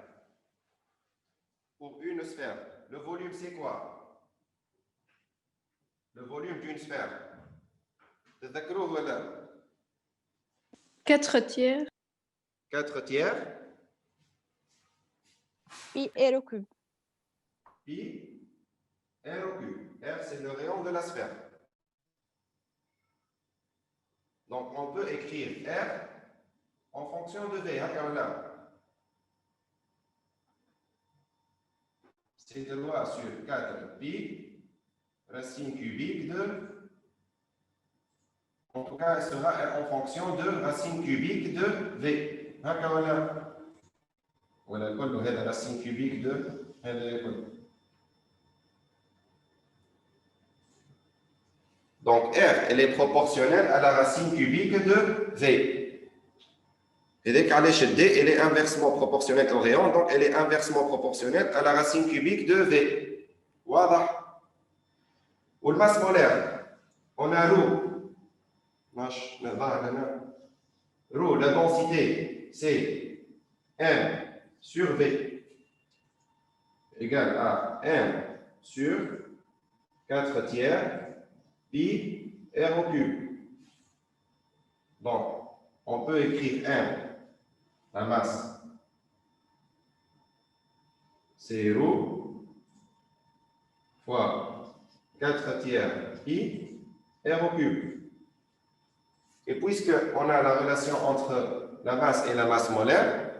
le volume c'est quoi? Le volume d'une sphère. 4 tiers. 4 tiers. Pi R au cube. Pi R au cube. R, c'est le rayon de la sphère. Donc, on peut écrire R en fonction de V. C'est de loi sur 4 pi, racine cubique de... En tout cas, elle sera en fonction de racine cubique de V. Voilà, la racine cubique de... Donc, R, elle est proportionnelle à la racine cubique de V. Et dès qu'elle est D, elle est inversement proportionnelle au rayon, donc elle est inversement proportionnelle à la racine cubique de V. Voilà. Ou le masse molaire, on a ρ. Rho, la densité, c'est M sur V égale à M sur 4 tiers pi R au cube. Donc, on peut écrire M, la masse, c'est ρ fois 4 tiers pi R au cube. Et puisqu'on a la relation entre la masse et la masse molaire,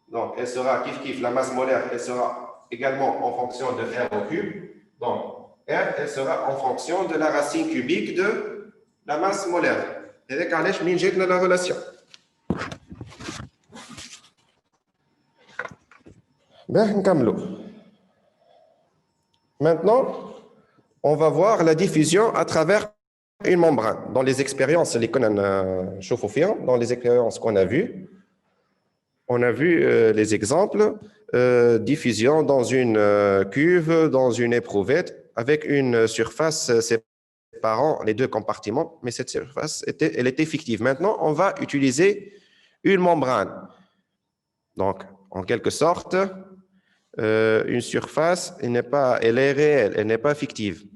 donc elle sera kiff la masse molaire, elle sera également en fonction de R au cube. Donc, R, elle sera en fonction de la racine cubique de la masse molaire. Et donc, on a la relation. Bien, maintenant, on va voir la diffusion à travers une membrane. Dans les expériences, dans les expériences qu'on a vues, on a vu les exemples, diffusion dans une cuve, dans une éprouvette, avec une surface séparant les deux compartiments, mais cette surface, elle était fictive. Maintenant, on va utiliser une membrane. Donc, en quelque sorte, une surface, elle est réelle, elle n'est pas fictive.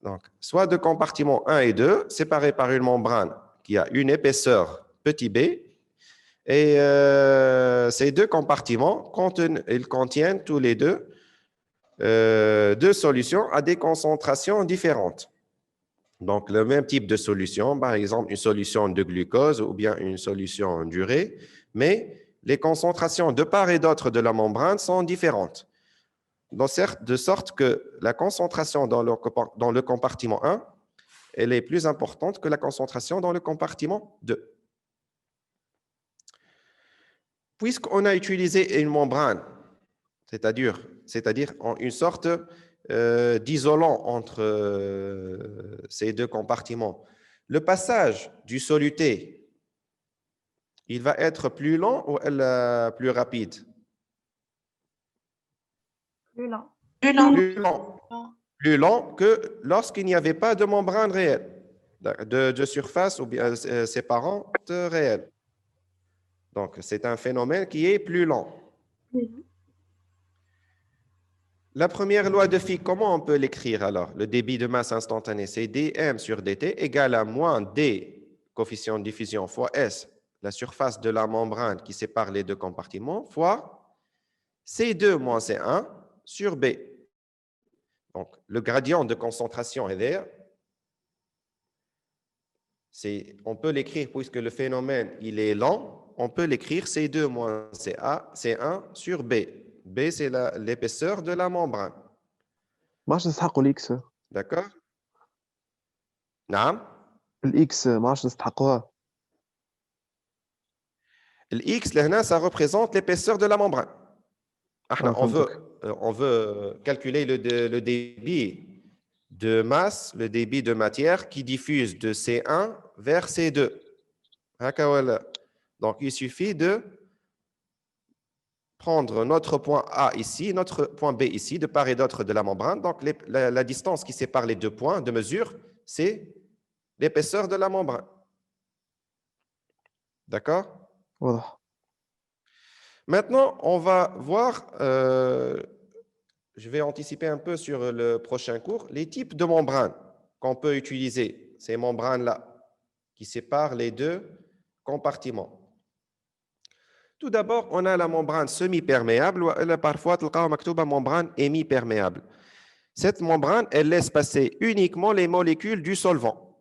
Donc, soit de compartiments 1 et 2, séparés par une membrane qui a une épaisseur petit b, et ces deux compartiments, ils contiennent tous les deux deux solutions à des concentrations différentes. Donc, le même type de solution, par exemple une solution de glucose ou bien une solution d'urée, mais les concentrations de part et d'autre de la membrane sont différentes. De sorte que la concentration dans le compartiment 1, elle est plus importante que la concentration dans le compartiment 2. Puisqu'on a utilisé une membrane, c'est-à-dire une sorte d'isolant entre ces deux compartiments, le passage du soluté, il va être plus lent ou plus rapide? Plus lent. Plus lent que lorsqu'il n'y avait pas de membrane réelle, de surface ou bien séparante réelle. Donc, c'est un phénomène qui est plus lent. La première loi de Fick, comment on peut l'écrire alors? Le débit de masse instantanée, c'est dm sur dt égale à moins d, coefficient de diffusion, fois s, la surface de la membrane qui sépare les deux compartiments, fois C2 moins C1 sur B. Donc, le gradient de concentration est there. On peut l'écrire, puisque le phénomène il est lent, on peut l'écrire C2 moins C1 sur B. B, c'est l'épaisseur de la membrane. ماش نستحقوا الاكس D'accord? نعم. الاكس ماش نستحقوها L'X, ça représente l'épaisseur de la membrane. On veut calculer le débit de masse, le débit de matière qui diffuse de C1 vers C2. Donc, il suffit de prendre notre point A ici, notre point B ici, de part et d'autre de la membrane. Donc, la distance qui sépare les deux points de mesure, c'est l'épaisseur de la membrane. D'accord? واضح. Maintenant, on va voir, je vais anticiper un peu sur le prochain cours, les types de membranes qu'on peut utiliser, ces membranes-là, qui séparent les deux compartiments. Tout d'abord, on a la membrane semi-perméable, ou parfois, la membrane hémi-perméable. Cette membrane, elle laisse passer uniquement les molécules du solvant.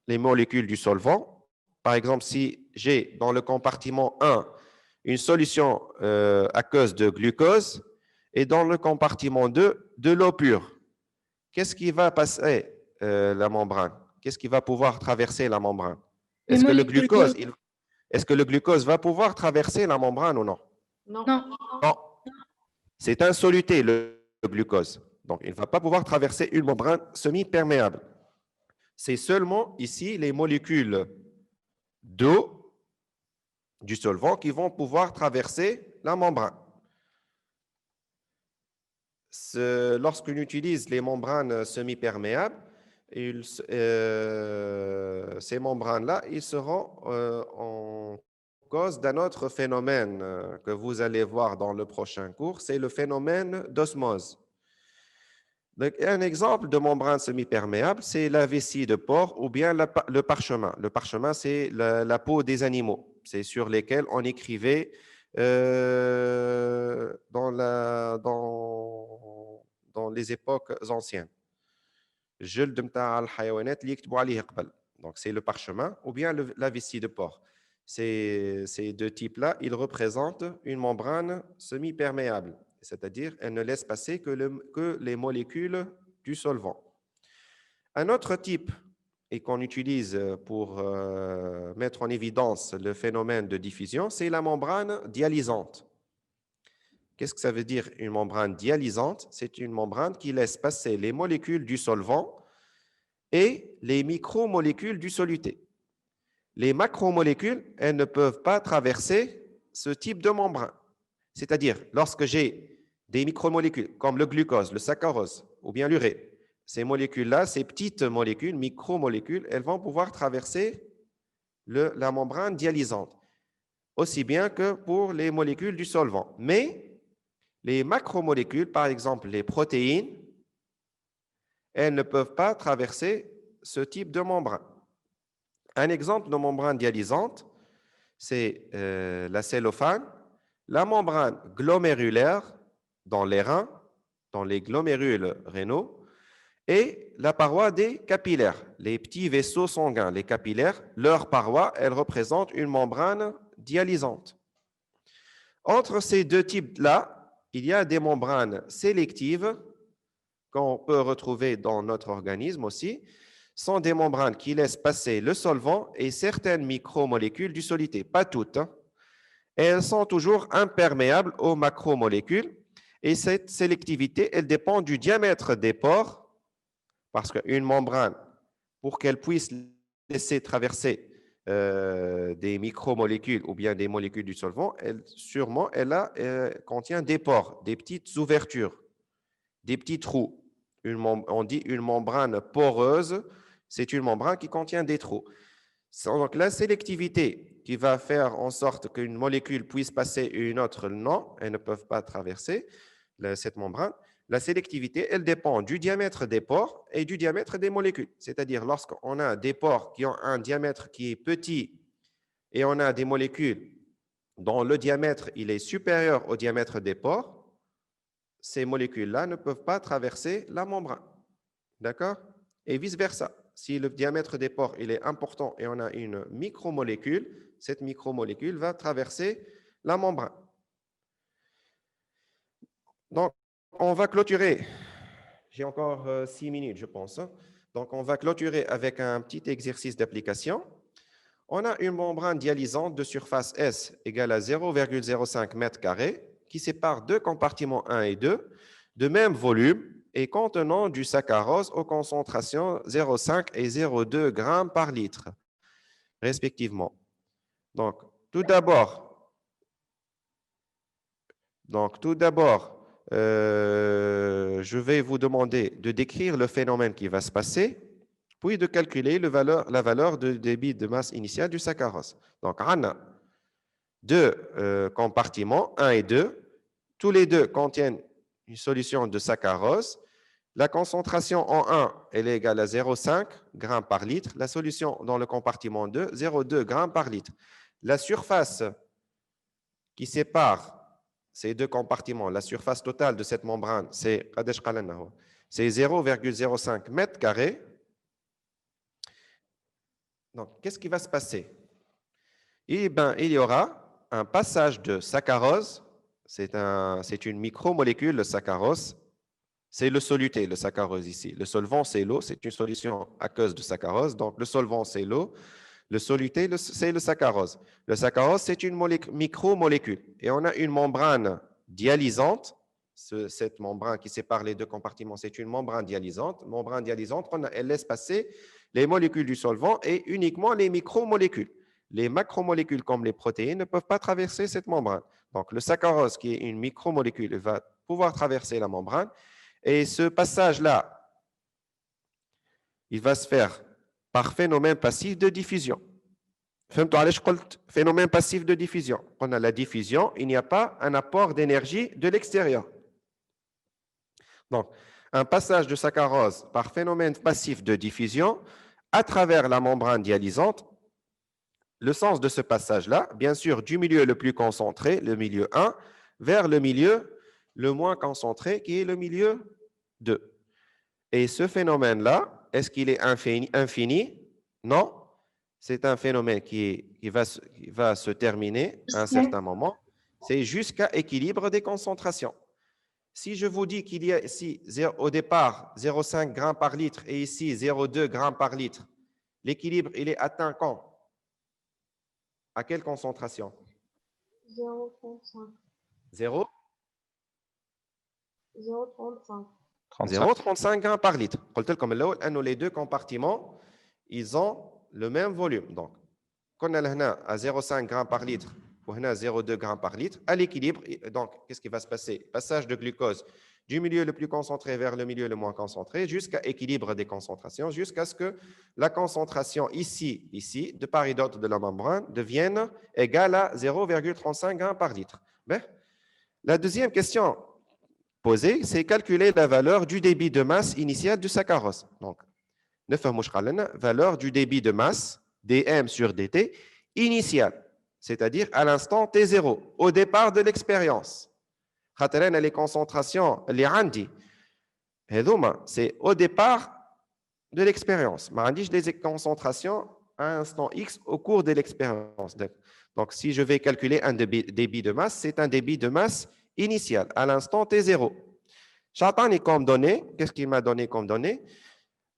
Les molécules du solvant. Par exemple, si j'ai dans le compartiment 1 une solution aqueuse de glucose et dans le compartiment 2 de l'eau pure, qu'est-ce qui va passer la membrane? Qu'est-ce qui va pouvoir traverser la membrane? Est-ce que le glucose va pouvoir traverser la membrane ou non? Non. Non. C'est un soluté, le glucose. Donc, il ne va pas pouvoir traverser une membrane semi-perméable. C'est seulement ici les molécules d'eau du solvant qui vont pouvoir traverser la membrane. Lorsqu'on utilise les membranes semi-perméables, ces membranes-là, ils seront en cause d'un autre phénomène que vous allez voir dans le prochain cours, c'est le phénomène d'osmose. Donc, un exemple de membrane semi-perméable, c'est la vessie de porc ou bien le parchemin. Le parchemin, c'est la peau des animaux. C'est sur lesquels on écrivait dans les époques anciennes. Donc, c'est le parchemin ou bien la vessie de porc. Ces deux types-là, ils représentent une membrane semi-perméable, c'est-à-dire elle ne laisse passer que les molécules du solvant. Un autre type, et qu'on utilise pour mettre en évidence le phénomène de diffusion, c'est la membrane dialysante. Qu'est-ce que ça veut dire une membrane dialysante? C'est une membrane qui laisse passer les molécules du solvant et les micromolécules du soluté. Les macromolécules, elles ne peuvent pas traverser ce type de membrane. C'est-à-dire, lorsque j'ai des micromolécules comme le glucose, le saccharose ou bien l'urée, ces molécules-là, ces petites molécules, micromolécules, elles vont pouvoir traverser la membrane dialysante, aussi bien que pour les molécules du solvant. Mais les macromolécules, par exemple les protéines, elles ne peuvent pas traverser ce type de membrane. Un exemple de membrane dialysante, c'est la cellophane, la membrane glomérulaire dans les reins, dans les glomérules rénaux, et la paroi des capillaires, les petits vaisseaux sanguins, les capillaires, leur paroi, elle représente une membrane dialysante. Entre ces deux types-là, il y a des membranes sélectives qu'on peut retrouver dans notre organisme aussi, sont des membranes qui laissent passer le solvant et certaines micromolécules du soluté, pas toutes. Et elles sont toujours imperméables aux macromolécules. Et cette sélectivité, elle dépend du diamètre des pores, parce qu'une membrane, pour qu'elle puisse laisser traverser des micromolécules ou bien des molécules du solvant, elle contient des pores, des petites ouvertures, des petits trous. On dit une membrane poreuse, c'est une membrane qui contient des trous. Donc la sélectivité qui va faire en sorte qu'une molécule puisse passer et une autre, non, elles ne peuvent pas traverser cette membrane. La sélectivité, elle dépend du diamètre des pores et du diamètre des molécules. C'est-à-dire, lorsqu'on a des pores qui ont un diamètre qui est petit et on a des molécules dont le diamètre il est supérieur au diamètre des pores, ces molécules-là ne peuvent pas traverser la membrane. D'accord? Et vice-versa. Si le diamètre des pores il est important et on a une micromolécule, cette micromolécule va traverser la membrane. Donc, on va clôturer. J'ai encore 6 minutes, je pense. Donc, on va clôturer avec un petit exercice d'application. On a une membrane dialysante de surface S égale à 0,05 m² qui sépare deux compartiments 1 et 2 de même volume et contenant du saccharose aux concentrations 0,5 et 0,2 g par litre, respectivement. Donc, tout d'abord, je vais vous demander de décrire le phénomène qui va se passer, puis de calculer la valeur de débit de masse initiale du saccharose. Donc, on a deux compartiments, 1 et 2. Tous les deux contiennent une solution de saccharose. La concentration en 1, elle est égale à 0,5 g par litre. La solution dans le compartiment 2, 0,2 g par litre. La surface qui sépare ces deux compartiments, la surface totale de cette membrane, c'est 0,05 m². Donc, qu'est-ce qui va se passer? Eh bien, il y aura un passage de saccharose. C'est une micromolécule, le saccharose. C'est le soluté, le saccharose ici. Le solvant, c'est l'eau. C'est une solution aqueuse de saccharose. Donc, le solvant, c'est l'eau. Le soluté, c'est le saccharose. Le saccharose, c'est une micromolécule. Et on a une membrane dialysante cette membrane qui sépare les deux compartiments, c'est une membrane dialysante. Membrane dialysante, elle laisse passer les molécules du solvant et uniquement les micromolécules. Les macromolécules comme les protéines ne peuvent pas traverser cette membrane. Donc, le saccharose, qui est une micromolécule, va pouvoir traverser la membrane. Et ce passage-là, il va se faire par phénomène passif de diffusion. Phénomène passif de diffusion. On a la diffusion, il n'y a pas un apport d'énergie de l'extérieur. Donc, un passage de saccharose par phénomène passif de diffusion à travers la membrane dialysante. Le sens de ce passage-là, bien sûr, du milieu le plus concentré, le milieu 1, vers le milieu le moins concentré, qui est le milieu 2. Et ce phénomène-là, est-ce qu'il est infini? Non. C'est un phénomène qui va se terminer à un certain moment. C'est jusqu'à équilibre des concentrations. Si je vous dis qu'il y a ici, au départ, 0,5 g par litre et ici, 0,2 g par litre, l'équilibre, il est atteint quand? À quelle concentration? 0,35. 0 0,35. 0,35 g par litre. Les deux compartiments, ils ont le même volume. Donc, quand on a à 0,5 g par litre ou 0,2 g par litre, à l'équilibre, donc, qu'est-ce qui va se passer? Passage de glucose du milieu le plus concentré vers le milieu le moins concentré, jusqu'à équilibre des concentrations, jusqu'à ce que la concentration ici, de part et d'autre de la membrane, devienne égale à 0,35 g par litre. Ben, la deuxième question posée, c'est calculer la valeur du débit de masse initial du saccharose. Donc, valeur du débit de masse, dm sur dt, initial, c'est-à-dire à l'instant t0, au départ de l'expérience. Les concentrations, les randi, c'est au départ de l'expérience. Je les concentrations à un instant x au cours de l'expérience. Donc, si je vais calculer un débit de masse, c'est un débit de masse initial à l'instant t0. J'attends comme donnée. Qu'est-ce qu'il m'a donné comme donnée?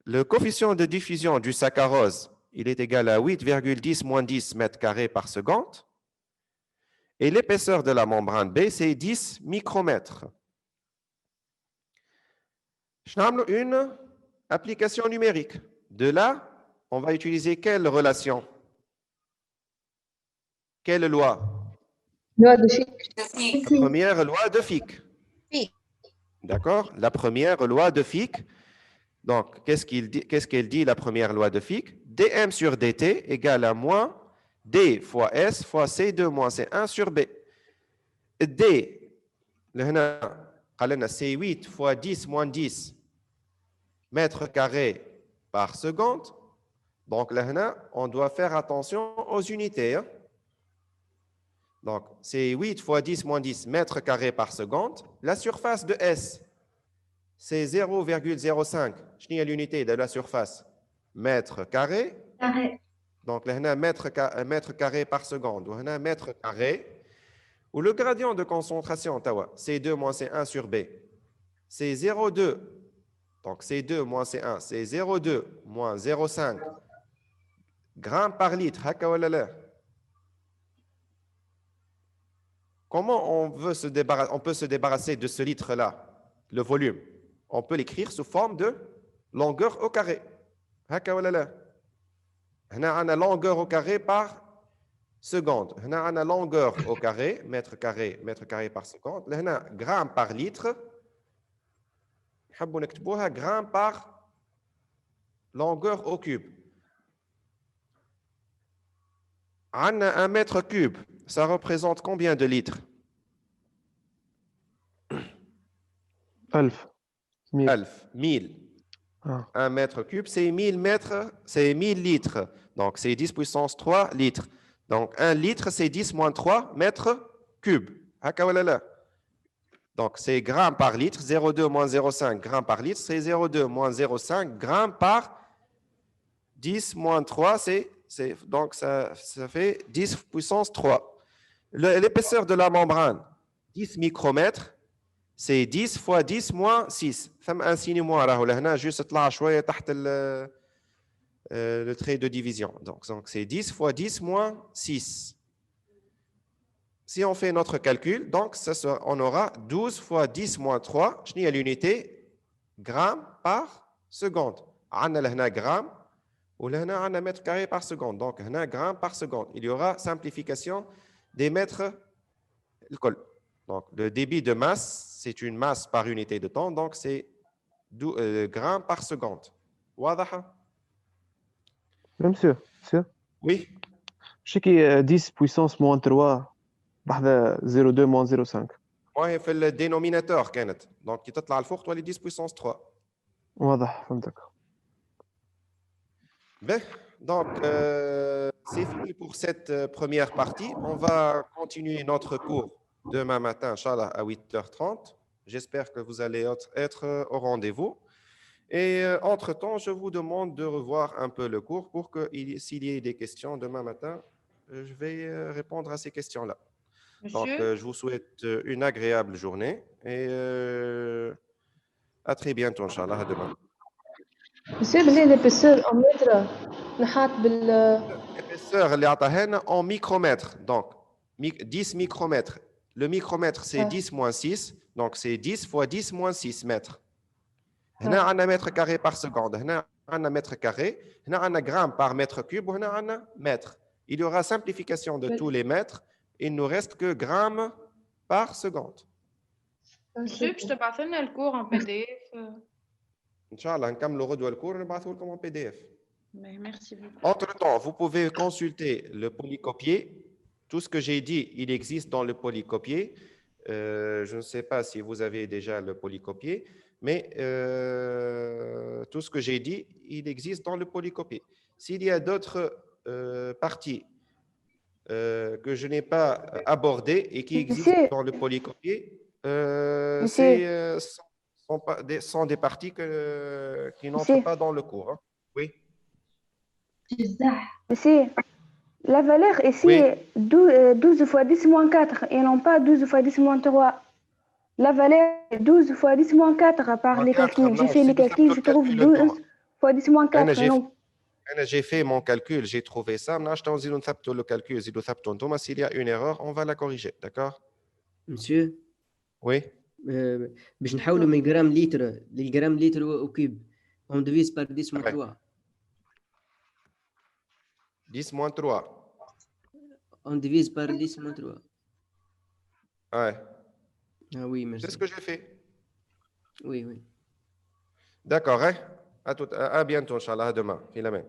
Le coefficient de diffusion du saccharose, il est égal à 8,10 moins 10 mètres carrés par seconde. Et l'épaisseur de la membrane B, c'est 10 micromètres. Je vais une application numérique. De là, on va utiliser quelle relation? Quelle loi? Loi de Fick. Première loi de Fick. D'accord? La première loi de Fick. Donc, qu'est-ce qu'elle dit, la première loi de Fick? dm sur dt égale à moins d fois s fois c2 moins c1 sur b. d, c'est 8 fois 10 moins 10 mètres carrés par seconde. Donc, là, on doit faire attention aux unités. Hein? Donc, c'est 8 fois 10 moins 10 mètres carrés par seconde. La surface de S, c'est 0,05. Je n'ai l'unité de la surface. Mètre carré. Donc, là, mètre carré par seconde. Ou là, mètre carré. Ou le gradient de concentration, C2 moins C1 sur B, c'est 0,2. Donc, C2 moins C1, c'est 0,2 moins 0,5 grammes par litre. Comment on peut se débarrasser de ce litre-là, le volume? On peut l'écrire sous forme de longueur au carré. On a longueur au carré par seconde. On a longueur au carré, mètre carré par seconde. On a gramme par litre. On a gramme par longueur au cube. On a un mètre cube. Ça représente combien de litres? 1000. Un mètre cube, c'est 1000 mètres, c'est 1000 litres. Donc, c'est 10 puissance 3 litres. Donc, 1 litre, c'est 10 moins 3 mètres cubes. Donc, c'est grammes par litre. 0,2 moins 0,5 grammes par litre, c'est 0,2 moins 0,5 grammes par 10 moins 3, donc ça fait 10 puissance 3. L'épaisseur de la membrane, 10 micromètres, c'est 10 fois 10 moins 6. ثم un signe moins là, juste طلع شوية تحت le trait de division. Donc c'est 10 fois 10 moins 6. Si on fait notre calcul, donc on aura 12 fois 10 moins 3, je n'ai l'unité grammes par seconde. On a là grammes ou là on a mètres carrés par seconde. Donc, on a grammes par seconde. Il y aura simplification des mètres. Donc, le débit de masse, c'est une masse par unité de temps. Donc, c'est grammes par seconde. واضح؟ Même sûr, sûr. Oui. Je sais qu'il y a 10 puissance moins 3 واحدة 0,2 moins 0,5. وهي في الدينوميناتور كانت. Donc, كي تطلع الفوق تولي 10 puissance 3. واضح فهمتك. Ben, donc, c'est fini pour cette première partie. On va continuer notre cours demain matin, Inch'Allah, à 8h30. J'espère que vous allez être au rendez-vous. Et entre-temps, je vous demande de revoir un peu le cours pour que s'il y ait des questions demain matin, je vais répondre à ces questions-là. Donc, Monsieur, je vous souhaite une agréable journée et à très bientôt, Inch'Allah, à demain. monsieur بلي l'épaisseur en mètre نحات بال L'épaisseur, elle est en micromètres. Donc, 10 micromètres. Le micromètre, c'est 10 moins 6. Donc, c'est 10 fois 10 moins 6 mètres. هنا عندنا mètre carré par seconde. هنا عندنا mètre carré. هنا عندنا gramme par mètre cube. وهنا عندنا mètre. Il y aura simplification de tous les mètres. Il ne nous reste que grammes par seconde. monsieur, je te passe le cours en PDF. Inch'Allah, نكملوا غدوة الكور نبعثوا لكم en PDF. Mais merci beaucoup. Entre-temps, vous pouvez consulter le polycopier. Tout ce que j'ai dit, il existe dans le polycopier. Je ne sais pas si vous avez déjà le polycopier, mais tout ce que j'ai dit, il existe dans le polycopier. S'il y a d'autres parties que je n'ai pas abordées et qui existent Monsieur. dans le polycopier, Monsieur. sont des parties qui n'entrent Monsieur. pas dans le cours. Hein. Oui. Monsieur, la valeur ici Oui. est 12 fois 10 moins 4 et non pas 12 fois 10 moins 3. La valeur est 12 fois 10 moins 4 par les calculs. J'ai fait les calculs, je trouve 12 fois 10 moins 4. Non. J'ai fait mon calcul, j'ai trouvé ça. Maintenant, je vais le calcul. S'il y a une erreur, on va la corriger. D'accord? Monsieur, Oui. باش نحولوا من جرام لتر للجرام لتر وكيب on divise par 10 moins 3 10 moins 3. on divise par 10 moins 3 Ouais. ah oui merci C'est ce que j'ai fait. oui D'accord. Hein? À bientôt, Inch'Allah. À demain. Filamen.